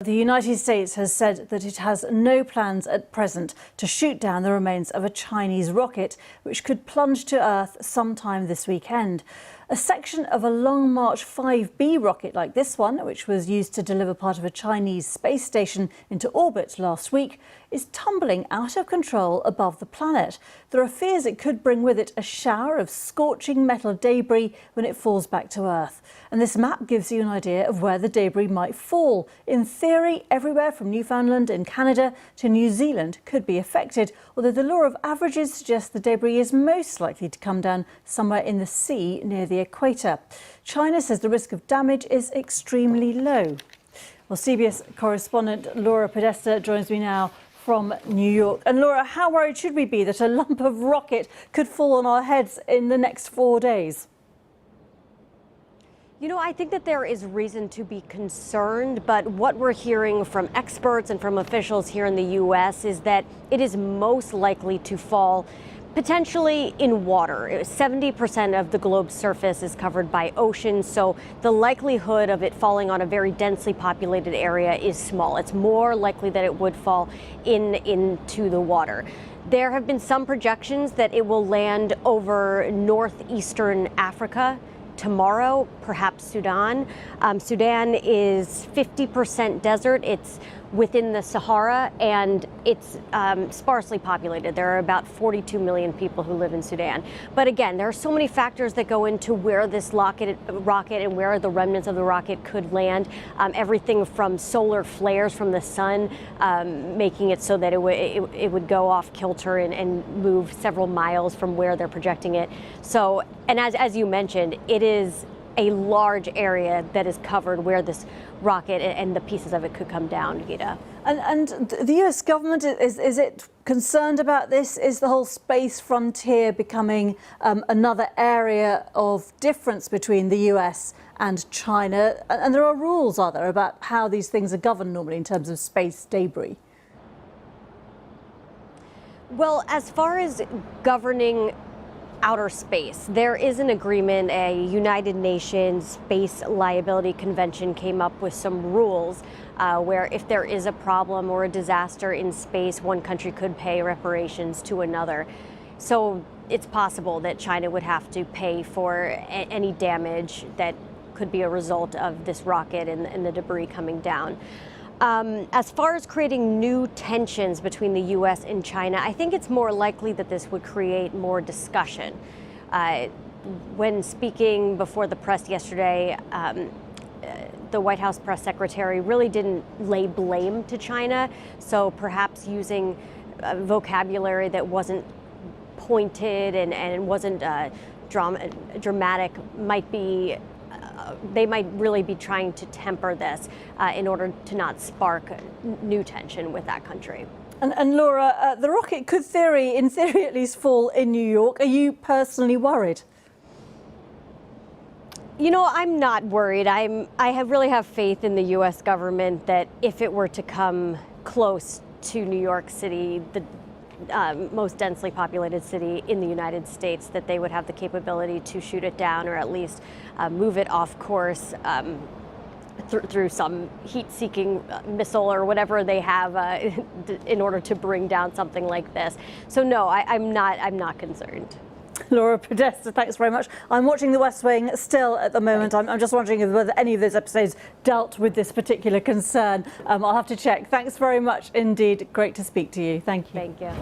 The United States has said that it has no plans at present to shoot down the remains of a Chinese rocket, which could plunge to Earth sometime this weekend. A section of a Long March 5B rocket like this one, which was used to deliver part of a Chinese space station into orbit last week, is tumbling out of control above the planet. There are fears it could bring with it a shower of scorching metal debris when it falls back to Earth. And this map gives you an idea of where the debris might fall. In theory, everywhere from Newfoundland in Canada to New Zealand could be affected, although the law of averages suggests the debris is most likely to come down somewhere in the sea near the equator. China says the risk of damage is extremely low. Well, CBS correspondent Laura Podesta joins me now from New York. And Laura, how worried should we be that a lump of rocket could fall on our heads in the next 4 days? You know, I think that there is reason to be concerned, but what we're hearing from experts and from officials here in the U.S. is that it is most likely to fall potentially in water. 70% of the globe's surface is covered by ocean, so the likelihood of it falling on a very densely populated area is small. It's more likely that it would fall into the water. There have been some projections that it will land over northeastern Africa tomorrow, perhaps Sudan. Sudan is 50% desert. It's within the Sahara, and it's sparsely populated. There are about 42 million people who live in Sudan. But again, there are so many factors that go into where this rocket and where the remnants of the rocket could land. Everything from solar flares from the sun, making it so that it would go off kilter and move several miles from where they're projecting it. So, and as you mentioned, it is a large area that is covered where this rocket and the pieces of it could come down, Gita. And the US government, is it concerned about this? Is the whole space frontier becoming another area of difference between the US and China? And there are rules, are there, about how these things are governed normally in terms of space debris? Well, as far as governing outer space, there is an agreement. A United Nations Space Liability Convention came up with some rules where if there is a problem or a disaster in space, one country could pay reparations to another. So it's possible that China would have to pay for any damage that could be a result of this rocket and the debris coming down. As far as creating new tensions between the U.S. and China, I think it's more likely that this would create more discussion. When speaking before the press yesterday, the White House press secretary really didn't lay blame to China, so perhaps using vocabulary that wasn't pointed and wasn't dramatic might be they might really be trying to temper this in order to not spark new tension with that country. And Laura, the rocket could, in theory at least, fall in New York. Are you personally worried? You know, I'm not worried. Really have faith in the U.S. government that if it were to come close to New York City, the most densely populated city in the United States, that they would have the capability to shoot it down or at least move it off course through some heat-seeking missile or whatever they have in order to bring down something like this. So no, I'm not concerned. Laura Podesta, thanks very much. I'm watching The West Wing still at the moment. I'm just wondering whether any of those episodes dealt with this particular concern. I'll have to check. Thanks very much indeed. Great to speak to you. Thank you. Thank you.